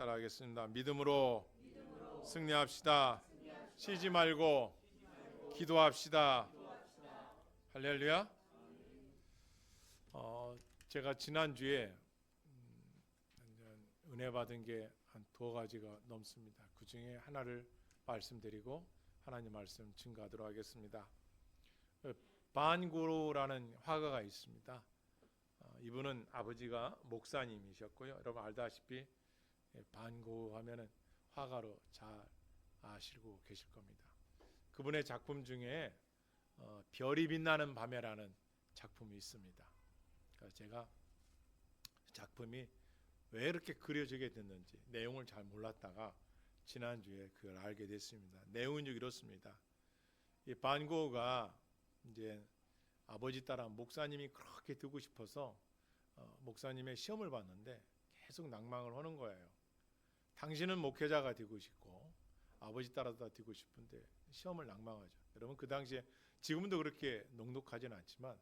따라하겠습니다. 믿음으로 승리합시다. 쉬지 말고 기도합시다. 할렐루야. 제가 지난주에 은혜 받은 게 한 2가지가 넘습니다. 그 중에 하나를 말씀드리고 하나님 말씀 증거하도록 하겠습니다. 반고라는 화가가 있습니다. 이분은 아버지가 목사님이셨고요. 여러분 알다시피 반고 하면은 화가로 잘 아시고 계실 겁니다. 그분의 작품 중에 별이 빛나는 밤에라는 작품이 있습니다. 제가 작품이 왜 이렇게 그려지게 됐는지 내용을 잘 몰랐다가 지난주에 그걸 알게 됐습니다. 내용은 이렇습니다. 이 반고가 이제 아버지 따라 목사님이 그렇게 되고 싶어서 목사님의 시험을 봤는데 계속 낭망을 하는 거예요. 당신은 목회자가 되고 싶고 아버지 따라다 되고 싶은데 시험을 낭망하죠. 여러분 그 당시에 지금도 그렇게 녹록하진 않지만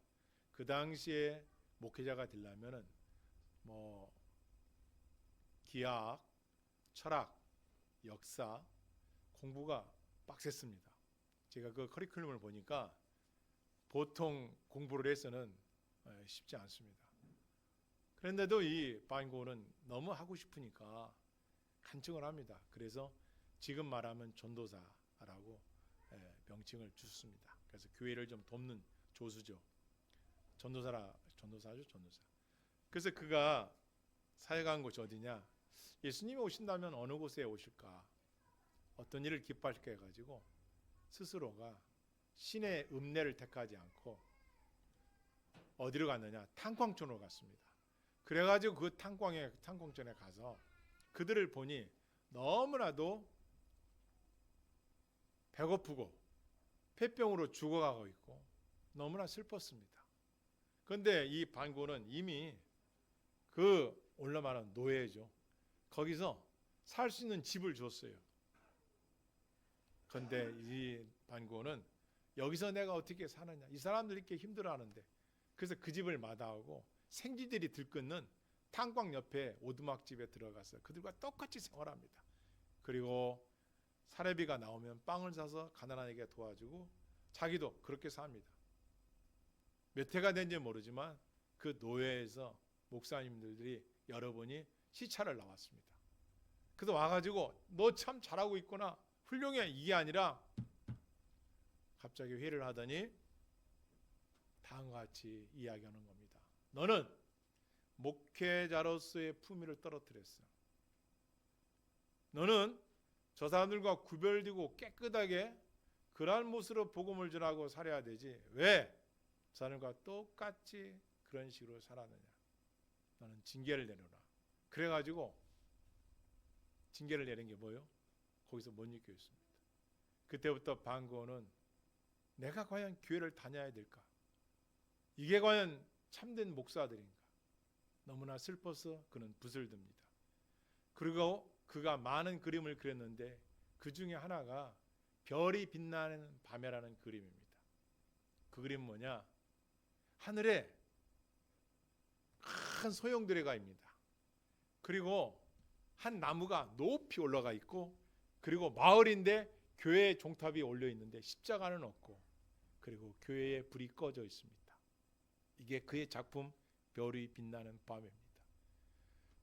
그 당시에 목회자가 되려면은 뭐 기하학, 철학, 역사 공부가 빡셌습니다. 제가 그 커리큘럼을 보니까 보통 공부를 해서는 쉽지 않습니다. 그런데도 이 반고는 너무 하고 싶으니까 간증을 합니다. 그래서 지금 말하면 전도사라고 명칭을 주습니다. 그래서 교회를 좀 돕는 조수죠. 전도사죠. 그래서 그가 사역한 곳이 어디냐? 예수님이 오신다면 어느 곳에 오실까? 어떤 일을 기뻐할까 해가지고 스스로가 신의 읍내를 택하지 않고 어디로 갔느냐? 탄광촌으로 갔습니다. 그래가지고 그 탄광촌에 가서 그들을 보니 너무나도 배고프고 폐병으로 죽어가고 있고 너무나 슬펐습니다. 그런데 이 반고는 이미 그 올라말한 노예죠. 거기서 살 수 있는 집을 줬어요. 그런데 이 반고는 여기서 내가 어떻게 사느냐, 이 사람들이 이렇게 힘들어하는데, 그래서 그 집을 마다하고 생쥐들이 들끓는 탄광 옆에 오두막집에 들어가서 그들과 똑같이 생활합니다. 그리고 사례비가 나오면 빵을 사서 가난하게 도와주고 자기도 그렇게 삽니다. 몇 해가 된지 모르지만 그 노예에서 목사님들이 여러분이 시차를 나왔습니다. 그래서 와가지고 너 참 잘하고 있구나, 훌륭해, 이게 아니라 갑자기 회의를 하더니 다음과 같이 이야기하는 겁니다. 너는 목회자로서의 품위를 떨어뜨렸어. 너는 저 사람들과 구별되고 깨끗하게 그러한 모습으로 복음을 전하고 살아야 되지 왜 저 사람과 똑같이 그런 식으로 살았느냐. 너는 징계를 내려라. 그래가지고 징계를 내린 게 뭐예요? 거기서 못 읽겠습니다. 그때부터 반고는 내가 과연 교회를 다녀야 될까? 이게 과연 참된 목사들인가? 너무나 슬퍼서 그는 붓을 듭니다. 그리고 그가 많은 그림을 그렸는데 그 중에 하나가 별이 빛나는 밤에라는 그림입니다. 그 그림 뭐냐? 하늘에 큰 소용돌이가입니다. 그리고 한 나무가 높이 올라가 있고, 그리고 마을인데 교회의 종탑이 올려 있는데 십자가는 없고, 그리고 교회에 불이 꺼져 있습니다. 이게 그의 작품 별이 빛나는 밤입니다.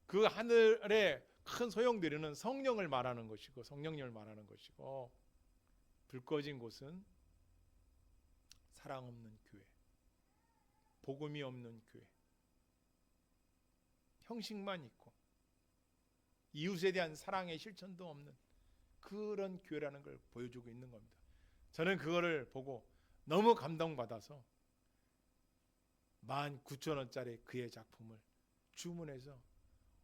그 하늘에 큰 소용돌이는 성령을 말하는 것이고, 성령님을 말하는 것이고, 불 꺼진 곳은 사랑 없는 교회, 복음이 없는 교회, 형식만 있고 이웃에 대한 사랑의 실천도 없는 그런 교회라는 걸 보여주고 있는 겁니다. 저는 그거를 보고 너무 감동받아서 19,000원짜리 그의 작품을 주문해서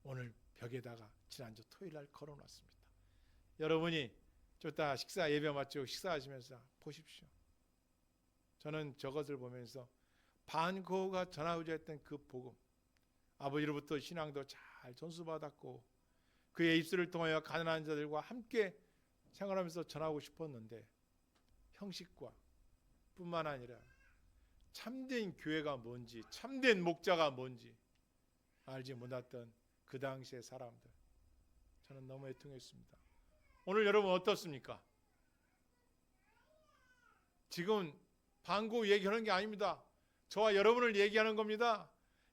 오늘 벽에다가 지난주 토요일날 걸어놨습니다. 여러분이 좀 이따 식사 예배 마치고 식사하시면서 보십시오. 저는 저것을 보면서 반고가 전하고자 했던 그 복음, 아버지로부터 신앙도 잘 전수받았고 그의 입술을 통하여 가난한 자들과 함께 생활하면서 전하고 싶었는데 형식과 뿐만 아니라 참된 교회가 뭔지, 참된 목자가 뭔지 알지 못했던 그 당시의 사람들, 저는 너무 애통했습니다. 오늘 여러분 어떻습니까? 지금 반고 얘기하는 게 아닙니다. 저와 여러분을 얘기하는 겁니다.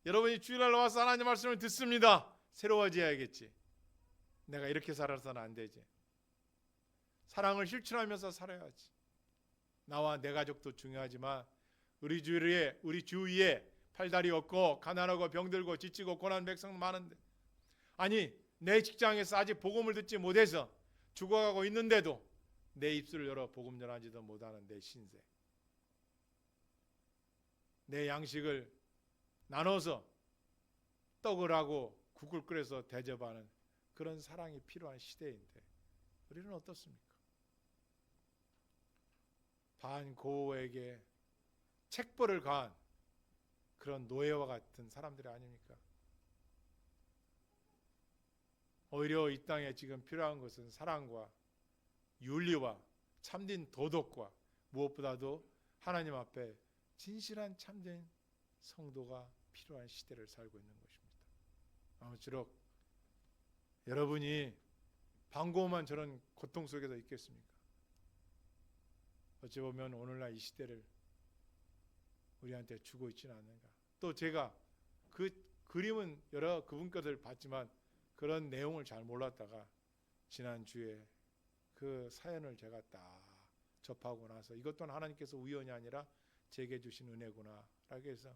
여러분이 주일날 나와서 하나님 말씀을 듣습니다. 새로워져야겠지. 내가 이렇게 살아서는 안 되지. 사랑을 실천하면서 살아야지. 나와 내 가족도 중요하지만 우리 주위에 팔다리 없고 가난하고 병들고 지치고 고난 백성 많은데, 아니 내 직장에서 아직 복음을 듣지 못해서 죽어가고 있는데도 내 입술을 열어 복음 전하지도 못하는 내 신세, 내 양식을 나눠서 떡을 하고 국을 끓여서 대접하는 그런 사랑이 필요한 시대인데 우리는 어떻습니까? 반고에게 책벌을 가한 그런 노예와 같은 사람들이 아닙니까? 오히려 이 땅에 지금 필요한 것은 사랑과 윤리와 참된 도덕과 무엇보다도 하나님 앞에 진실한 참된 성도가 필요한 시대를 살고 있는 것입니다. 아무쪼록 여러분이 반고만 저런 고통 속에서 있겠습니까? 어찌 보면 오늘날 이 시대를 우리한테 주고 있지는 않는가. 또 제가 그 그림은 여러 그분 것을 봤지만 그런 내용을 잘 몰랐다가 지난주에 그 사연을 제가 딱 접하고 나서 이것 또한 하나님께서 우연이 아니라 제게 주신 은혜구나 라고 해서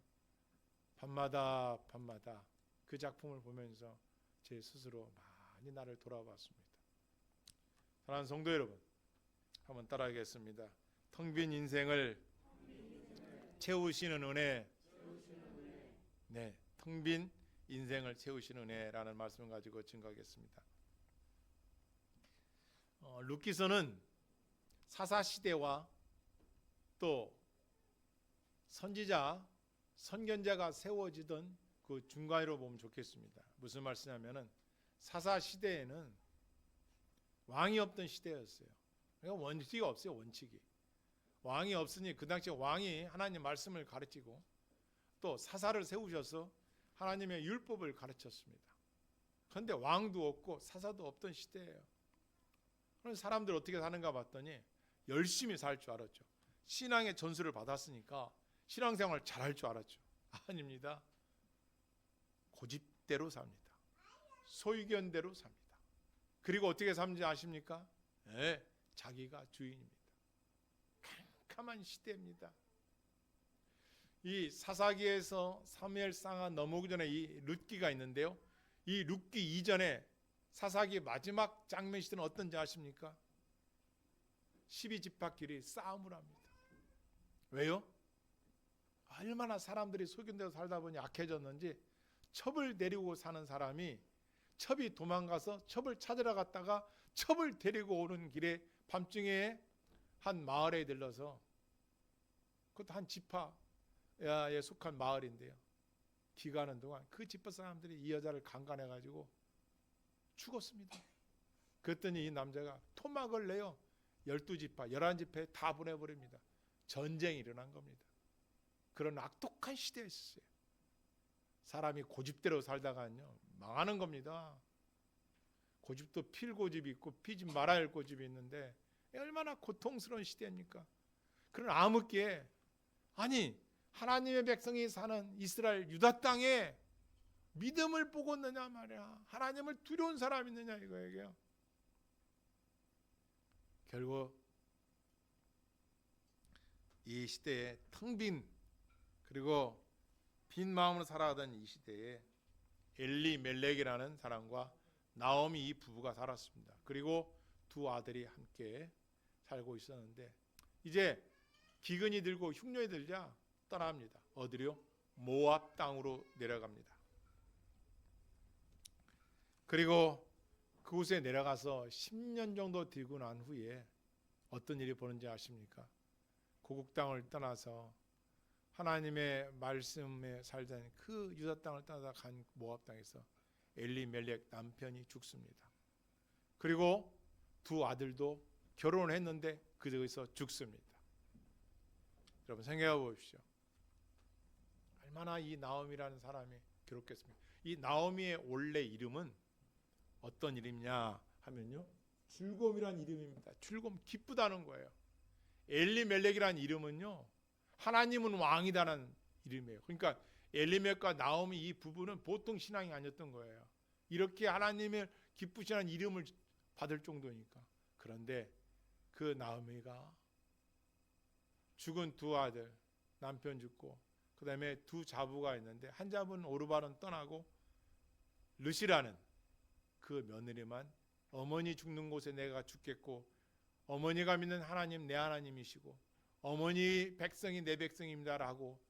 밤마다 그 작품을 보면서 제 스스로 많이 나를 돌아봤습니다. 사랑하는 성도 여러분, 한번 따라하겠습니다. 텅 빈 인생을 채우시는 은혜. 네, 텅 빈 인생을 채우시는 은혜라는 말씀을 가지고 증거하겠습니다. 룻기서는 사사시대와 또 선지자, 선견자가 세워지던 그 중간으로 보면 좋겠습니다. 무슨 말씀이냐면은 사사시대에는 왕이 없던 시대였어요. 그러니까 원칙이 없어요. 원칙이. 왕이 없으니 그 당시 왕이 하나님 말씀을 가르치고 또 사사를 세우셔서 하나님의 율법을 가르쳤습니다. 그런데 왕도 없고 사사도 없던 시대예요. 그래서 사람들 어떻게 사는가 봤더니 열심히 살 줄 알았죠. 신앙의 전수를 받았으니까 신앙생활 잘할 줄 알았죠. 아닙니다. 고집대로 삽니다. 소유견대로 삽니다. 그리고 어떻게 삽는지 아십니까? 네, 자기가 주인입니다. 캄캄한 시대입니다. 이 사사기에서 사무엘상하 넘어오기 전에 이 룻기가 있는데요. 이 룻기 이전에 사사기 마지막 장면 시대는 어떤지 아십니까? 12지파끼리 싸움을 합니다. 왜요? 얼마나 사람들이 소견대로 살다 보니 악해졌는지 첩을 데리고 사는 사람이 첩이 도망가서 첩을 찾으러 갔다가 첩을 데리고 오는 길에 밤중에 한 마을에 들러서, 그것도 한 지파에 속한 마을인데요, 기가하는 동안 그 지파 사람들이 이 여자를 강간해가지고 죽었습니다. 그랬더니 이 남자가 토막을 내요. 12지파, 11지파에 다 보내버립니다. 전쟁이 일어난 겁니다. 그런 악독한 시대에 있었어요. 사람이 고집대로 살다가요 망하는 겁니다. 고집도 필 고집이 있고 피지 말아야 할 고집이 있는데 얼마나 고통스러운 시대입니까? 그런 암흑기에 아니 하나님의 백성이 사는 이스라엘 유다 땅에 믿음을 보고 있느냐 말이야. 하나님을 두려운 사람이 있느냐 이거예요. 결국 이 시대에 텅 빈 그리고 빈 마음으로 살아가던 이 시대에 엘리멜렉이라는 사람과 나오미 이 부부가 살았습니다. 그리고 두 아들이 함께 살고 있었는데 이제 기근이 들고 흉년이 들자 떠납니다. 어디로요? 모압 땅으로 내려갑니다. 그리고 그곳에 내려가서 10년 정도 들고 난 후에 어떤 일이 벌어지는지 아십니까? 고국 땅을 떠나서 하나님의 말씀에 살던 그 유다 땅을 떠나다 간 모압 땅에서 엘리멜렉 남편이 죽습니다. 그리고 두 아들도 결혼을 했는데 그저기서 죽습니다. 여러분 생각해 보십시오. 얼마나 이 나오미라는 사람이 괴롭겠습니까? 이 나오미의 원래 이름은 어떤 이름이냐 하면요, 즐거움이란 이름입니다. 즐거움, 기쁘다는 거예요. 엘리멜렉이라는 이름은요, 하나님은 왕이다는 이름이에요. 그러니까 엘리멜렉과 나오미 이 부부는 보통 신앙이 아니었던 거예요. 이렇게 하나님을 기쁘시는 이름을 받을 정도니까. 그런데 그 나오미가 죽은 두 아들, 남편 죽고 그 다음에 두 자부가 있는데 한 자부는 오르바는 떠나고 르시라는 그 며느리만 어머니 죽는 곳에 내가 죽겠고 어머니가 믿는 하나님 내 하나님이시고 어머니 백성이 내 백성입니다라고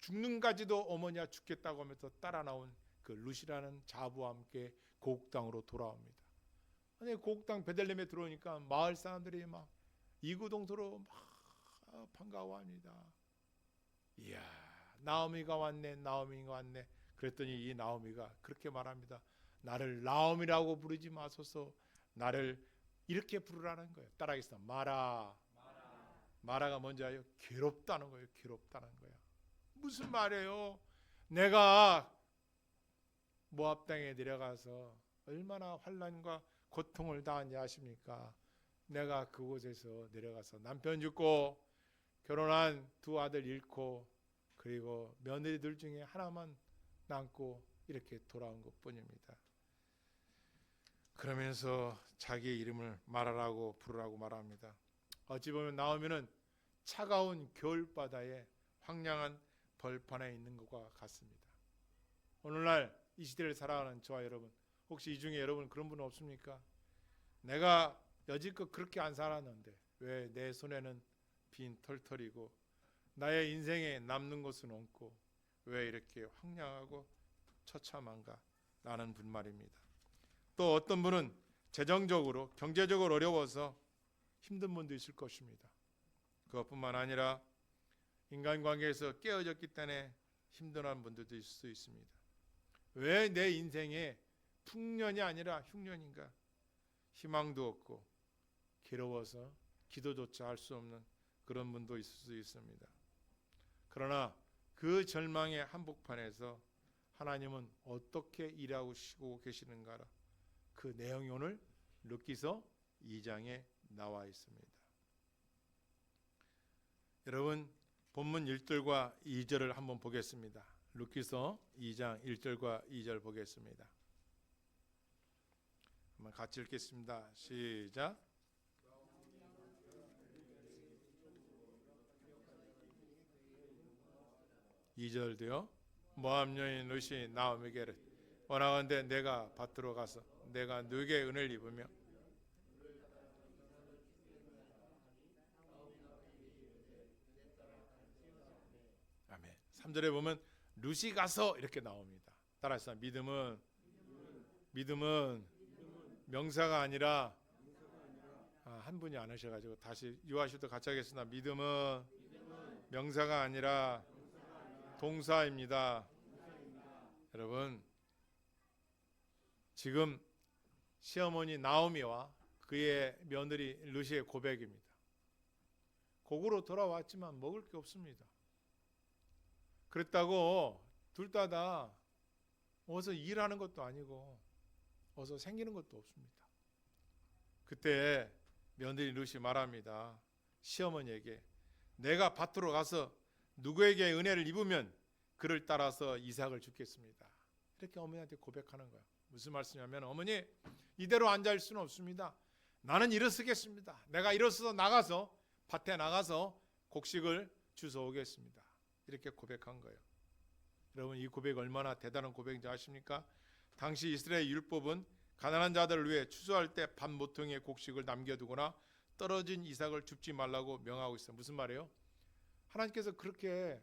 죽는까지도 어머니가 죽겠다고 하면서 따라 나온 그 르시라는 자부와 함께 고국 땅으로 돌아옵니다. 아니 고국 땅 베들레헴에 들어오니까 마을 사람들이 막 이구동서로 막 반가워합니다. 이야, 나오미가 왔네, 나오미가 왔네. 그랬더니 이 나오미가 그렇게 말합니다. 나를 나오미라고 부르지 마소서, 나를 이렇게 부르라는 거예요. 따라하겠습니다. 마라. 마라가 뭔지 알아요? 괴롭다는 거예요. 괴롭다는 거예요. 무슨 말이에요? 내가 모압 땅에 내려가서 얼마나 환난과 고통을 당하는지 아십니까? 내가 그곳에서 내려가서 남편 죽고 결혼한 두 아들 잃고 그리고 며느리들 중에 하나만 남고 이렇게 돌아온 것뿐입니다. 그러면서 자기의 이름을 말하라고 부르라고 말합니다. 어찌 보면 나오미는 차가운 겨울바다에 황량한 벌판에 있는 것과 같습니다. 오늘날 이 시대를 살아가는 저와 여러분, 혹시 이 중에 여러분 그런 분 없습니까? 내가 여지껏 그렇게 안 살았는데 왜 내 손에는 빈 털털이고 나의 인생에 남는 것은 없고 왜 이렇게 황량하고 처참한가 라는 분 말입니다. 또 어떤 분은 재정적으로 경제적으로 어려워서 힘든 분도 있을 것입니다. 그것뿐만 아니라 인간관계에서 깨어졌기 때문에 힘들어하는 분들도 있을 수 있습니다. 왜 내 인생에 풍년이 아니라 흉년인가? 희망도 없고 괴로워서 기도조차 할 수 없는 그런 분도 있을 수 있습니다. 그러나 그 절망의 한복판에서 하나님은 어떻게 일하시고 계시는가 그 내용이 오늘 룻기서 2장에 나와 있습니다. 여러분 본문 1절과 2절을 한번 보겠습니다. 룻기서 2장 1절과 2절 보겠습니다. 한번 같이 읽겠습니다. 시작. 2절도요. 모압 여인 룻이 나오미에게 이르되 원하건대 내가 밭으로 가서 내가 누구에게 은혜를 입으며 아멘. 3절에 보면 룻이 가서 이렇게 나옵니다. 따라서 믿음은 명사가 아니라 한 분이 안 하셔가지고 다시 유아시도 같이 하겠습니다. 믿음은 명사가 아니라 동사입니다. 여러분 지금 시어머니 나오미와 그의 며느리 룻의 고백입니다. 고국으로 돌아왔지만 먹을 게 없습니다. 그랬다고 둘 다 어서 일하는 것도 아니고 어서 생기는 것도 없습니다. 그때 며느리 룻이 말합니다. 시어머니에게 내가 밭으로 가서 누구에게 은혜를 입으면 그를 따라서 이삭을 주겠습니다. 이렇게 어머니한테 고백하는 거예요. 무슨 말씀이냐면 어머니 이대로 앉아있을 수는 없습니다. 나는 일어서겠습니다. 내가 일어서서 나가서 밭에 나가서 곡식을 주워 오겠습니다. 이렇게 고백한 거예요. 여러분 이 고백 얼마나 대단한 고백인지 아십니까? 당시 이스라엘 율법은 가난한 자들을 위해 추수할 때 밥 모퉁이에 곡식을 남겨두거나 떨어진 이삭을 줍지 말라고 명하고 있어요. 무슨 말이에요? 하나님께서 그렇게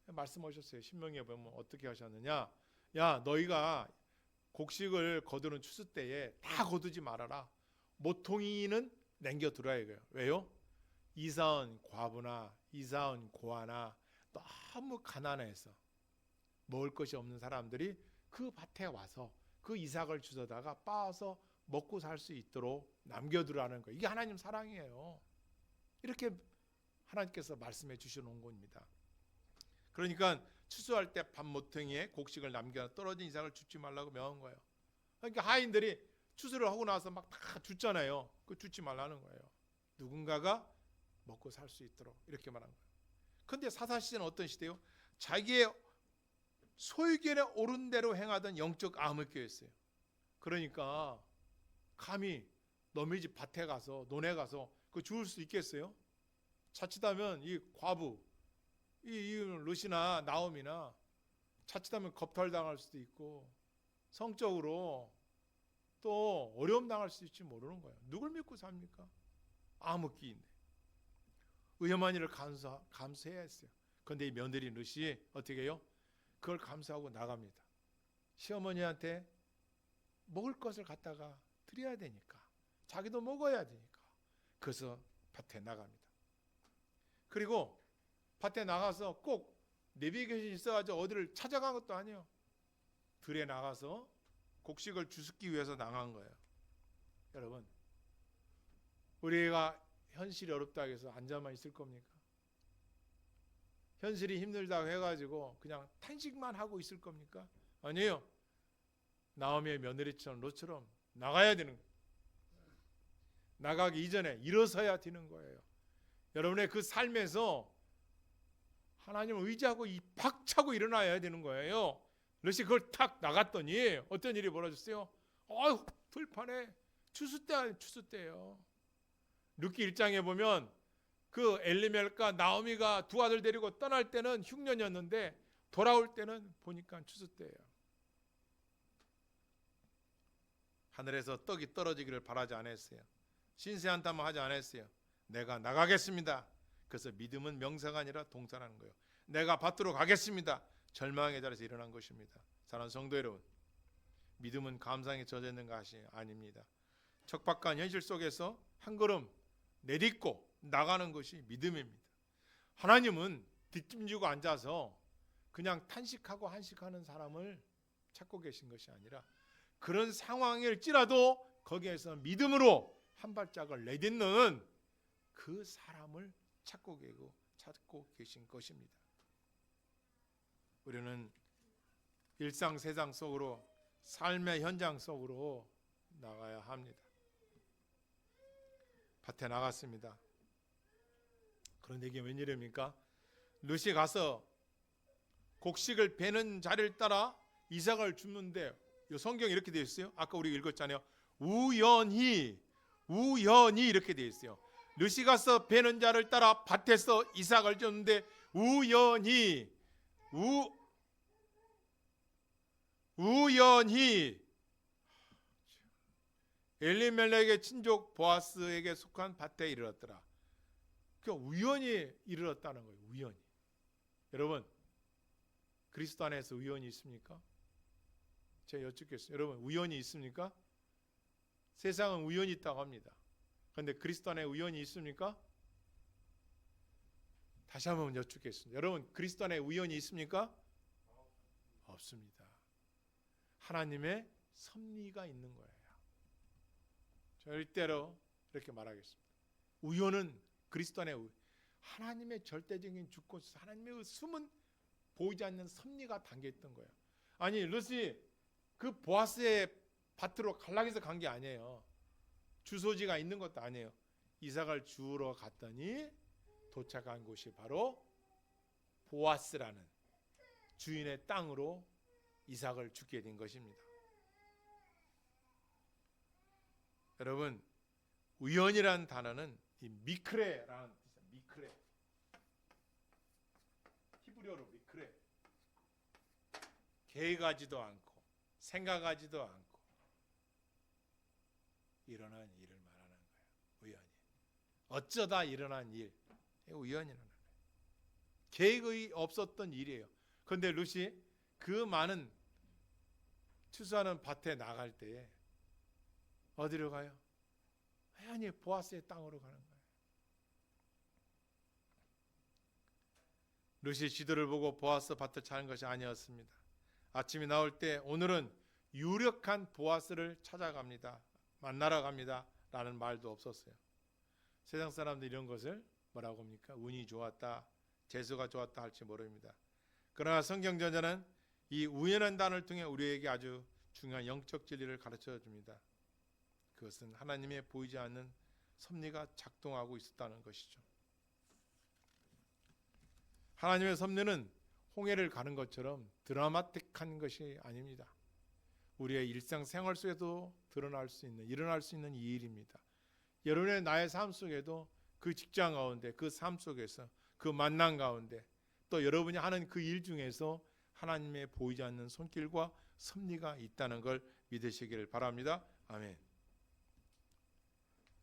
말씀하셨어요. 신명기에 보면 어떻게 하셨느냐? 야 너희가 곡식을 거두는 추수 때에 다 거두지 말아라. 모퉁이는 남겨두라 이거예요. 왜요? 이사온 과부나 이사온 고아나 너무 가난해서 먹을 것이 없는 사람들이 그 밭에 와서 그 이삭을 주워다가 빻아서 먹고 살 수 있도록 남겨두라는 거예요. 이게 하나님 사랑이에요. 이렇게 하나님께서 말씀해 주시는 겁니다. 그러니까 추수할 때 밥 모퉁이에 곡식을 남겨 떨어진 이삭을 줍지 말라고 명한 거예요. 그러니까 하인들이 추수를 하고 나서 막 다 줍잖아요. 그 줍지 말라는 거예요. 누군가가 먹고 살 수 있도록 이렇게 말한 거예요. 그런데 사사시대는 어떤 시대요? 자기의 소유견에 오른 대로 행하던 영적 암흑교였어요. 그러니까 감히 너희 집 밭에 가서 논에 가서 그거 주울 수 있겠어요? 자칫하면 이 과부, 이 룻이나 나옴이나 자칫하면 겁탈당할 수도 있고 성적으로 또 어려움 당할 수 있을지 모르는 거예요. 누굴 믿고 삽니까? 암흑기인데 위험한 일을 감수해야 했어요. 그런데 이 며느리 룻이 어떻게 해요? 그걸 감수하고 나갑니다. 시어머니한테 먹을 것을 갖다가 드려야 되니까, 자기도 먹어야 되니까. 그래서 밭에 나갑니다. 그리고 밭에 나가서 꼭 내비게이션이 있어가지고 어디를 찾아간 것도 아니에요. 들에 나가서 곡식을 주습기 위해서 나간 거예요. 여러분, 우리가 현실이 어렵다고 해서 앉아만 있을 겁니까? 현실이 힘들다고 해가지고 그냥 탄식만 하고 있을 겁니까? 아니에요. 나오미의 며느리처럼 롯처럼 나가야 되는 거예요. 나가기 이전에 일어서야 되는 거예요. 여러분의 그 삶에서 하나님을 의지하고 박차고 일어나야 되는 거예요. 롯이 그걸 탁 나갔더니 어떤 일이 벌어졌어요? 아유, 들판에 추수 때예요. 룻기 1장에 보면 그 엘리멜과 나오미가 두 아들 데리고 떠날 때는 흉년이었는데 돌아올 때는 보니까 추수 때예요. 하늘에서 떡이 떨어지기를 바라지 않았어요. 신세 한탄만 하지 않았어요. 내가 나가겠습니다. 그래서 믿음은 명사가 아니라 동사라는 거예요. 내가 밭으로 가겠습니다. 절망의 자리에서 일어난 것입니다. 사랑하는 성도 여러분, 믿음은 감상에 젖어 있는 것이 아닙니다. 척박한 현실 속에서 한 걸음 내딛고 나가는 것이 믿음입니다. 하나님은 뒷짐지고 앉아서 그냥 탄식하고 한식하는 사람을 찾고 계신 것이 아니라 그런 상황일지라도 거기에서 믿음으로 한 발짝을 내딛는 그 사람을 찾고 계신 것입니다. 우리는 일상 세상 속으로, 삶의 현장 속으로 나가야 합니다. 밭에 나갔습니다. 그런데 이게 웬일입니까? 룻이 가서 곡식을 베는 자리를 따라 이삭을 줍는데 이 성경에 이렇게 되어 있어요. 아까 우리가 읽었잖아요. 우연히 이렇게 되어 있어요. 룻이 가서 베는 자를 따라 밭에서 이삭을 줬는데 우연히 엘리멜렉의 친족 보아스에게 속한 밭에 이르렀더라. 그러니까 우연히 이르렀다는 거예요. 우연히. 여러분, 그리스도 안에서 우연이 있습니까? 제가 여쭙겠어요. 여러분, 우연이 있습니까? 세상은 우연이 있다고 합니다. 그런데 그리스도 안에 우연이 있습니까? 다시 한번 여쭙겠습니다. 여러분, 그리스도 안에 우연이 있습니까? 없습니다. 하나님의 섭리가 있는 거예요. 절대로 이렇게 말하겠습니다. 우연은 그리스도 안에 하나님의 절대적인 주권, 하나님의 숨은 보이지 않는 섭리가 담겨있던 거예요. 아니, 룻이 그 보아스의 밭으로 가려고 해서 간 게 아니에요. 주소지가 있는 것도 아니에요. 이삭을 주우러 갔더니 도착한 곳이 바로 보아스라는 주인의 땅으로 이삭을 주게 된 것입니다. 여러분, 우연이라는 단어는 이 미크레라는 뜻이에요. 미크레. 히브리어로 미크레. 계획하지도 않고 생각하지도 않고 일어난 일을 말하는 거예요. 우연히. 어쩌다 일어난 일. 우연이라는 거예요. 계획이 없었던 일이에요. 그런데 룻이 그 많은 추수하는 밭에 나갈 때에 어디로 가요? 우연히 보아스의 땅으로 가는 거예요. 룻이 지도를 보고 보아스 밭을 찾는 것이 아니었습니다. 아침이 나올 때 오늘은 유력한 보아스를 찾아갑니다. 만나러 갑니다. 라는 말도 없었어요. 세상 사람들이 이런 것을 뭐라고 합니까? 운이 좋았다, 재수가 좋았다 할지 모릅니다. 그러나 성경 저자는 이 우연한 단어를 통해 우리에게 아주 중요한 영적 진리를 가르쳐 줍니다. 그것은 하나님의 보이지 않는 섭리가 작동하고 있었다는 것이죠. 하나님의 섭리는 홍해를 가는 것처럼 드라마틱한 것이 아닙니다. 우리의 일상생활 속에도 일어날 수 있는 이 일입니다. 여러분의 나의 삶 속에도 그 직장 가운데, 그 삶 속에서, 그 만남 가운데, 또 여러분이 하는 그 일 중에서 하나님의 보이지 않는 손길과 섭리가 있다는 걸 믿으시기를 바랍니다. 아멘.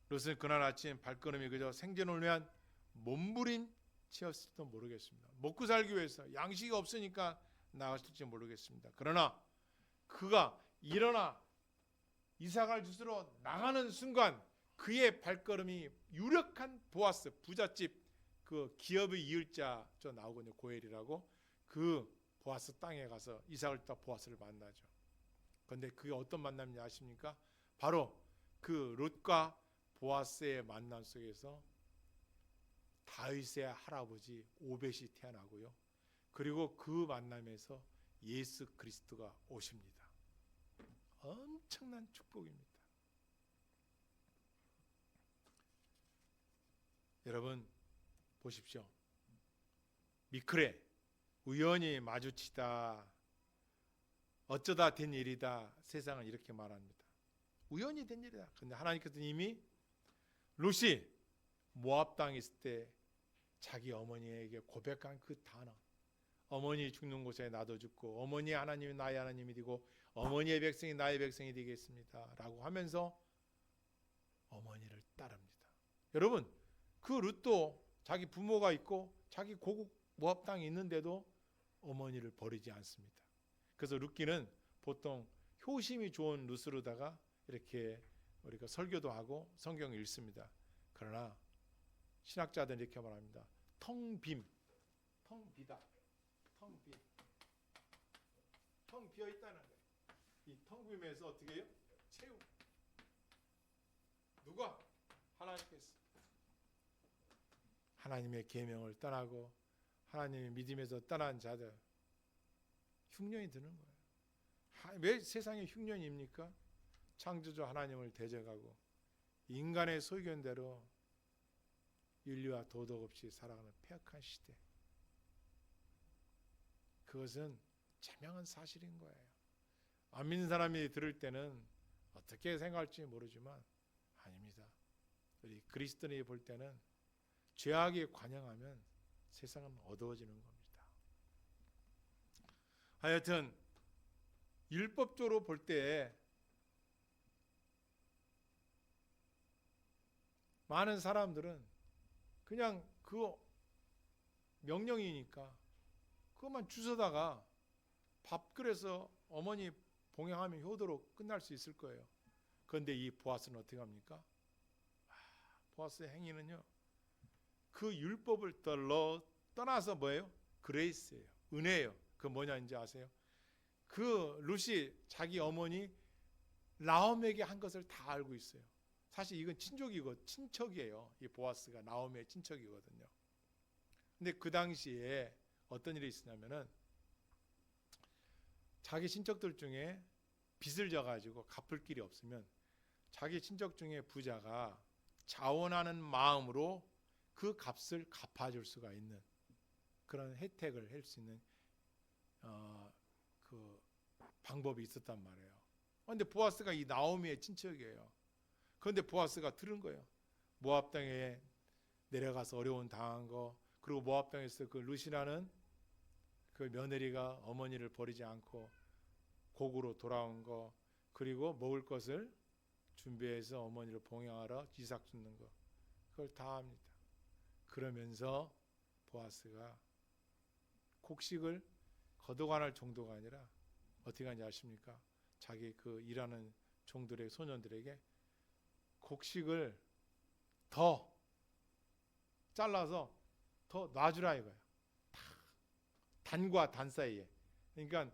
롯은 그날 아침 발걸음이 그저 생존을 위한 몸부림치였을지도 모르겠습니다. 먹고 살기 위해서 양식이 없으니까 나갔을지 모르겠습니다. 그러나 그가 일어나 이삭을 주스러 나가는 순간 그의 발걸음이 유력한 보아스, 부잣집 그 기업의 이을자 저 나오거든요. 고엘이라고. 그 보아스 땅에 가서 이삭을 따 보아스를 만나죠. 그런데 그게 어떤 만남인지 아십니까? 바로 그 롯과 보아스의 만남 속에서 다윗의 할아버지 오벳이 태어나고요. 그리고 그 만남에서 예수 그리스도가 오십니다. 엄청난 축복입니다. 여러분 보십시오. 미크레 우연히 마주치다, 어쩌다 된 일이다, 세상은 이렇게 말합니다. 우연히 된 일이다. 그런데 하나님께서는 이미 롯이 모압 땅에 있을 때 자기 어머니에게 고백한 그 단어, 어머니 죽는 곳에 나도 죽고 어머니 하나님이 나의 하나님이 되고 어머니의 백성이 나의 백성이 되겠습니다 라고 하면서 어머니를 따릅니다. 여러분 그 룻도 자기 부모가 있고 자기 고국 모압 땅에 있는데도 어머니를 버리지 않습니다. 그래서 룻기는 보통 효심이 좋은 룻으로다가 이렇게 우리가 설교도 하고 성경을 읽습니다. 그러나 신학자들은 이렇게 말합니다. 텅 비다. 텅 비어 있다는 거예요. 이 텅 빔에서 어떻게 해요? 채우. 누가? 하나님께서. 하나님의 계명을 떠나고 하나님의 믿음에서 떠난 자들 흉년이 드는 거예요. 왜 세상에 흉년입니까? 창조주 하나님을 대적하고 인간의 소견대로 윤리와 도덕 없이 살아가는 폐역한 시대. 그것은 자명한 사실인 거예요. 안 믿는 사람이 들을 때는 어떻게 생각할지 모르지만 아닙니다. 우리 그리스도인이 볼 때는 죄악에 관영하면 세상은 어두워지는 겁니다. 하여튼 율법적으로 볼 때 많은 사람들은 그냥 그 명령이니까 그것만 주워다가 밥그래서 어머니 봉양하면 효도로 끝날 수 있을 거예요. 그런데 이 보아스는 어떻게 합니까? 보아스의 행위는요, 그 율법을 떠나서 뭐예요? 그레이스예요. 은혜예요. 그 뭐냐인지 아세요? 그 룻이 자기 어머니 나옴에게 한 것을 다 알고 있어요. 사실 이건 친척이에요. 이 보아스가 나옴의 친척이거든요. 근데 그 당시에 어떤 일이 있었냐면은 자기 친척들 중에 빚을 져가지고 갚을 길이 없으면 자기 친척 중에 부자가 자원하는 마음으로 그 값을 갚아줄 수가 있는 그런 혜택을 할 수 있는 그 방법이 있었단 말이에요. 그런데 보아스가 이 나오미의 친척이에요. 그런데 보아스가 들은 거예요. 모압 땅에 내려가서 어려운 당한 거, 그리고 모압 땅에서 그 룻이라는 그 며느리가 어머니를 버리지 않고 곡으로 돌아온 거, 그리고 먹을 것을 준비해서 어머니를 봉양하러 이삭 줍는 거, 그걸 다 합니다. 그러면서 보아스가 곡식을 거둬가는 정도가 아니라 어떻게 하는지 아십니까? 자기 그 일하는 종들의 소년들에게 곡식을 더 잘라서 더 놔주라 이거야. 단과 단 사이에. 그러니까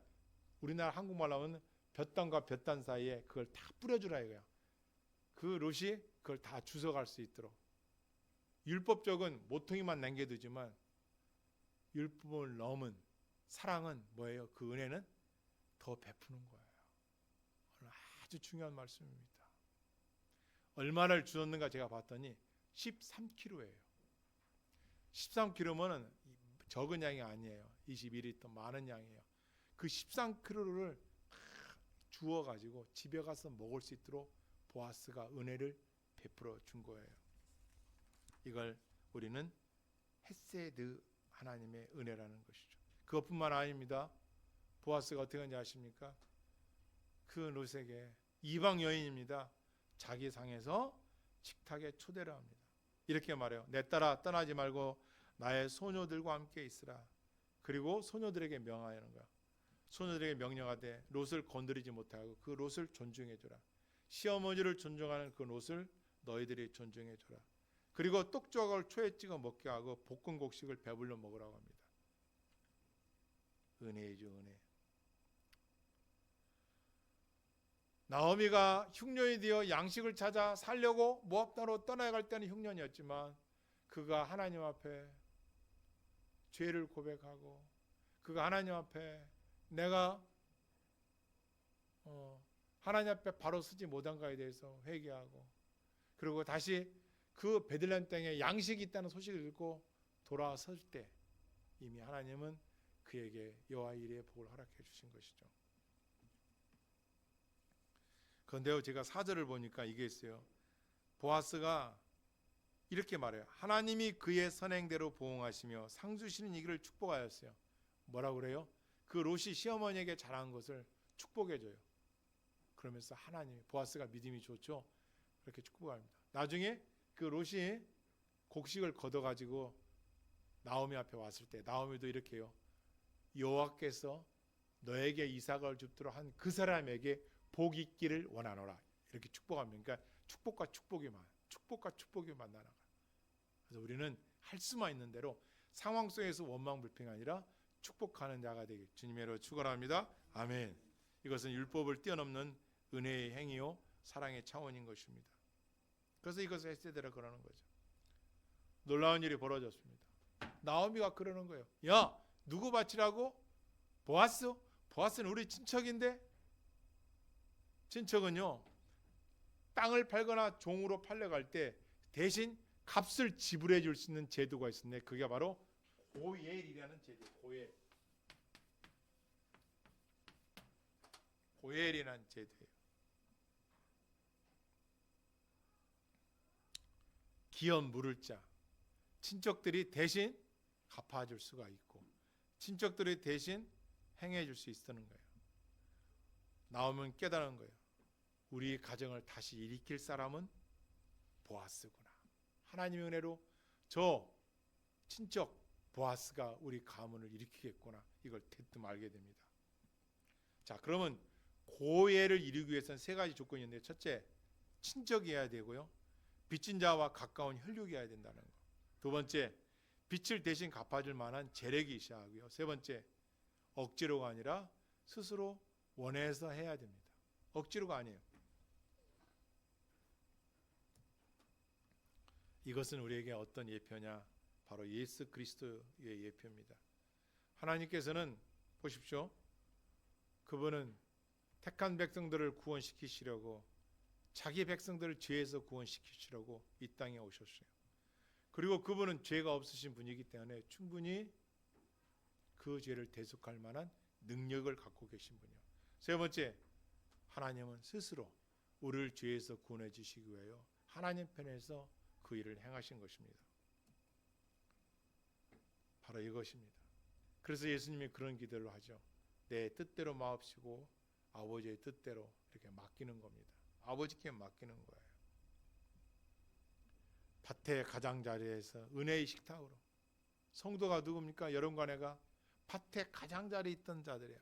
우리나라 한국말로 하면 볕단과 볕단 사이에 그걸 다 뿌려주라 이거야. 그 롯이 그걸 다 주워갈 수 있도록. 율법적은 모퉁이만 남겨두지만 율법을 넘은 사랑은 뭐예요? 그 은혜는 더 베푸는 거예요. 아주 중요한 말씀입니다. 얼마를 주었는가 제가 봤더니 13kg예요. 13kg면은 적은 양이 아니에요. 21리터 많은 양이에요. 그 13kg를 주어 가지고 집에 가서 먹을 수 있도록 보아스가 은혜를 베풀어 준 거예요. 이걸 우리는 헤세드, 하나님의 은혜라는 것이죠. 그것뿐만 아닙니다. 보아스가 어떻게 하는지 아십니까? 그 롯에게, 이방 여인입니다, 자기 상에서 식탁에 초대를 합니다. 이렇게 말해요. 내 따라 떠나지 말고 나의 소녀들과 함께 있으라. 그리고 소녀들에게 명하는 거야. 소녀들에게 명령하되 롯을 건드리지 못하고 그 롯을 존중해 주라. 시어머니를 존중하는 그 롯을 너희들이 존중해 주라. 그리고 떡조각을 초에 찍어 먹게 하고 볶은 곡식을 배불러 먹으라고 합니다. 은혜이죠, 은혜. 나오미가 흉년이 되어 양식을 찾아 살려고 모압 땅으로 떠나갈 때는 흉년이었지만 그가 하나님 앞에 죄를 고백하고 그가 하나님 앞에 내가 하나님 앞에 바로 서지 못한 것에 대해서 회개하고 그리고 다시 그 베들레헴 땅에 양식이 있다는 소식을 듣고 돌아설 때 이미 하나님은 그에게 여호와 이레의 복을 허락해 주신 것이죠. 그런데요, 제가 4절을 보니까 이게 있어요. 보아스가 이렇게 말해요. 하나님이 그의 선행대로 보응하시며 상 주시는 이 길을 축복하였어요. 뭐라고 그래요? 그 롯이 시어머니에게 잘한 것을 축복해줘요. 그러면서 하나님, 보아스가 믿음이 좋죠. 그렇게 축복합니다. 나중에 그 롯이 곡식을 걷어가지고 나오미 앞에 왔을 때 나오미도 이렇게 해요. 여호와께서 너에게 이삭을 줍도록 한 그 사람에게 복이 있기를 원하노라. 이렇게 축복합니다. 그러니까 축복과 축복이 만나는 거예요. 그래서 우리는 할 수만 있는 대로 상황 속에서 원망불평이 아니라 축복하는 자가 되길 주님의 이름으로 축원합니다. 아멘. 이것은 율법을 뛰어넘는 은혜의 행위요 사랑의 차원인 것입니다. 그래서 이것을 헤세드라 그러는 거죠. 놀라운 일이 벌어졌습니다. 나오미가 그러는 거예요. 야, 누구 바치라고? 보아스? 보아스는 우리 친척인데? 친척은요, 땅을 팔거나 종으로 팔려갈 때 대신 값을 지불해 줄 수 있는 제도가 있었는데 그게 바로 고엘이라는 제도. 고엘이라는 제도예요. 기업 물을 자, 친척들이 대신 갚아줄 수가 있고 친척들이 대신 행해 줄 수 있었는 거예요. 나오면 깨달은 거예요. 우리 가정을 다시 일으킬 사람은 보아스구나. 하나님의 은혜로 저 친척 보아스가 우리 가문을 일으키겠구나. 이걸 대뜸 알게 됩니다. 자, 그러면 고애를 이루기 위해서는 세 가지 조건이 있는데 첫째, 친척이어야 되고요. 빚진 자와 가까운 혈육이어야 된다는 거. 두 번째, 빚을 대신 갚아줄 만한 재력이 있어야 하고요. 세 번째, 억지로가 아니라 스스로 원해서 해야 됩니다. 억지로가 아니에요. 이것은 우리에게 어떤 예표냐? 바로 예수 그리스도의 예표입니다. 하나님께서는 보십시오. 그분은 택한 백성들을 구원시키시려고 자기 백성들을 죄에서 구원시키시려고 이 땅에 오셨어요. 그리고 그분은 죄가 없으신 분이기 때문에 충분히 그 죄를 대속할 만한 능력을 갖고 계신 분이요. 세 번째, 하나님은 스스로 우리를 죄에서 구원해 주시기 위하여 하나님 편에서 그 일을 행하신 것입니다. 바로 이것입니다. 그래서 예수님이 그런 기도를 하죠. 내 뜻대로 마옵시고 아버지의 뜻대로 이렇게 맡기는 겁니다. 아버지께 맡기는 거예요. 밭의 가장자리에서 은혜의 식탁으로. 성도가 누굽니까? 여러분과 내가 밭의 가장자리에 있던 자들이에요.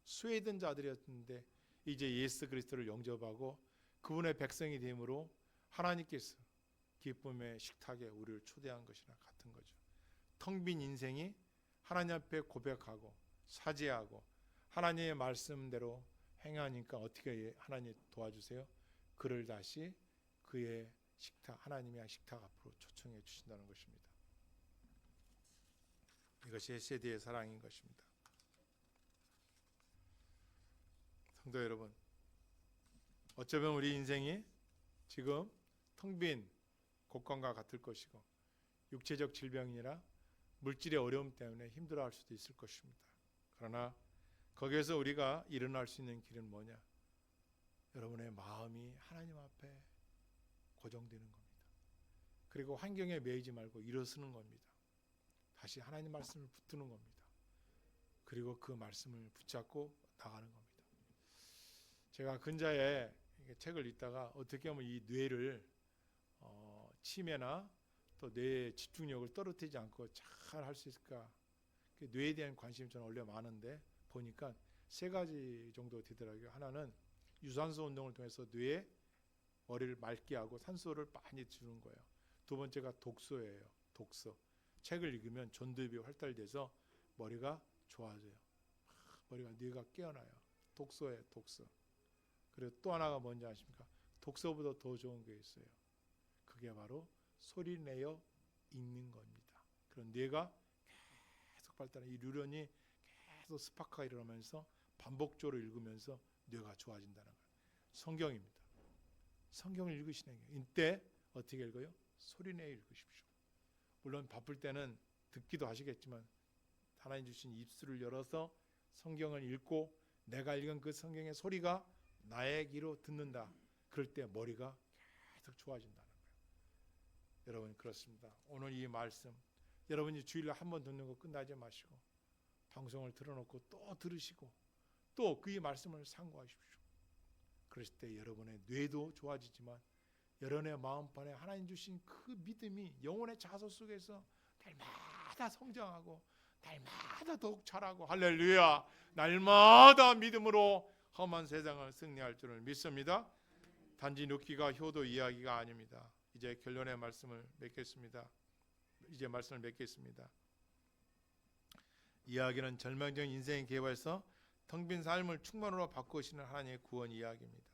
스웨덴 자들이었는데 이제 예수 그리스도를 영접하고 그분의 백성이 됨으로 하나님께서 기쁨의 식탁에 우리를 초대한 것이나 같은 거죠. 텅 빈 인생이 하나님 앞에 고백하고 사죄하고 하나님의 말씀대로 행하니까 어떻게 하나님 도와주세요? 그를 다시 그의 식탁, 하나님의 식탁 앞으로 초청해 주신다는 것입니다. 이것이 헤세드의 사랑인 것입니다. 성도 여러분, 어쩌면 우리 인생이 지금 텅 빈 곡간과 같을 것이고 육체적 질병이나 물질의 어려움 때문에 힘들어할 수도 있을 것입니다. 그러나 거기에서 우리가 일어날 수 있는 길은 뭐냐? 여러분의 마음이 하나님 앞에 고정되는 겁니다. 그리고 환경에 매이지 말고 일어서는 겁니다. 다시 하나님 말씀을 붙드는 겁니다. 그리고 그 말씀을 붙잡고 나가는 겁니다. 제가 근자에 책을 읽다가 어떻게 하면 이 뇌를 치매나 또 뇌의 집중력을 떨어뜨리지 않고 잘 할 수 있을까? 뇌에 대한 관심이 저는 원래 많은데 보니까 세 가지 정도 되더라고요. 하나는 유산소 운동을 통해서 뇌에 머리를 맑게 하고 산소를 많이 주는 거예요. 두 번째가 독서예요. 독서. 책을 읽으면 전두엽이 활달돼서 머리가 좋아져요. 머리가 뇌가 깨어나요. 독서예요. 독서. 그리고 또 하나가 뭔지 아십니까? 독서보다 더 좋은 게 있어요. 그게 바로 소리 내어 읽는 겁니다. 그런 뇌가 계속 발달해. 이 뉴런이 계속 스파크가 일어나면서 반복적으로 읽으면서 뇌가 좋아진다는 거예요. 성경입니다. 성경을 읽으시는 게 이때 어떻게 읽어요? 소리 내어 읽으십시오. 물론 바쁠 때는 듣기도 하시겠지만 하나님 주신 입술을 열어서 성경을 읽고 내가 읽은 그 성경의 소리가 나의 귀로 듣는다. 그럴 때 머리가 계속 좋아진다는 거예요. 여러분 그렇습니다. 오늘 이 말씀 여러분이 주일날 한 번 듣는 거 끝나지 마시고 방송을 틀어놓고 또 들으시고 또 그 말씀을 상고하십시오. 그랬을 때 여러분의 뇌도 좋아지지만 여러분의 마음판에 하나님 주신 그 믿음이 영혼의 자소 속에서 날마다 성장하고 날마다 더욱 자라고 할렐루야 날마다 믿음으로 험한 세상을 승리할 줄을 믿습니다. 단지 놓기가 효도 이야기가 아닙니다. 이제 결론의 말씀을 맺겠습니다. 이야기는 절망적인 인생의 개발에서 텅 빈 삶을 충만으로 바꾸시는 하나님의 구원 이야기입니다.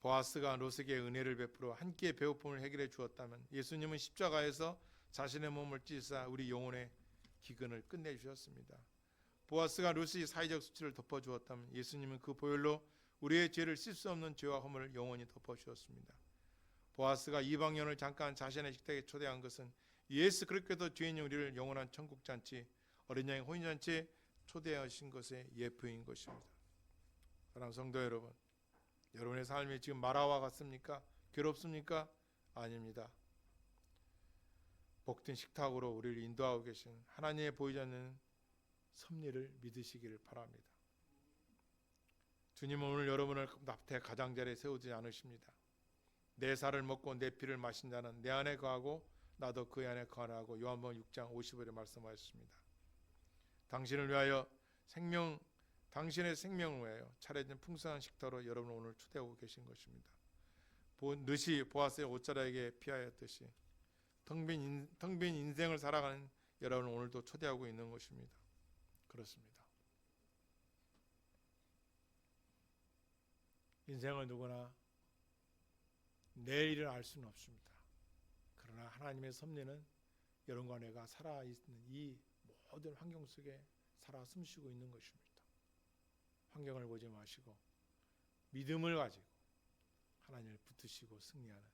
보아스가 롯에게 은혜를 베풀어 한 끼의 배고픔을 해결해 주었다면 예수님은 십자가에서 자신의 몸을 찢으사 우리 영혼의 기근을 끝내주셨습니다. 보아스가 롯의 사회적 수치를 덮어주었다면 예수님은 그 보혈로 우리의 죄를 씻을 수 없는 죄와 허물을 영원히 덮어주었습니다. 보아스가 이방인을 잠깐 자신의 식탁에 초대한 것은 예수 그리스도께서 죄인인 우리를 영원한 천국잔치 어린 양의 혼인잔치에 초대하신 것의 예표인 것입니다. 사랑하는 성도 여러분, 여러분의 삶이 지금 마라와 같습니까? 괴롭습니까? 아닙니다. 복된 식탁으로 우리를 인도하고 계신 하나님의 보이지 않는 섭리를 믿으시기를 바랍니다. 주님은 오늘 여러분을 나태 가장자리에 세우지 않으십니다. 내 살을 먹고 내 피를 마신 자는 내 안에 거하고 나도 그 안에 거하라고 요한복음 6장 50절에 말씀하셨습니다. 당신을 위하여 당신의 생명을 위하여 차려진 풍성한 식탁으로 여러분을 오늘 초대하고 계신 것입니다. 르시 보아스의 옷자락에게 피하였듯이 텅 빈 인생을 살아가는 여러분을 오늘도 초대하고 있는 것입니다. 그렇습니다. 인생을 누구나 내일을 알 수는 없습니다. 그러나 하나님의 섭리는 여러분과 내가 살아있는 이 모든 환경 속에 살아 숨쉬고 있는 것입니다. 환경을 보지 마시고 믿음을 가지고 하나님을 붙드시고 승리하는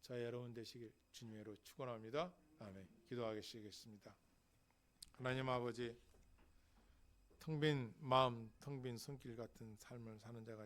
저와 여러분 되시길 주님으로 축원합니다. 아멘. 기도하겠습니다. 하나님 아버지, 텅 빈 마음, 텅 빈 손길 같은 삶을 사는 자가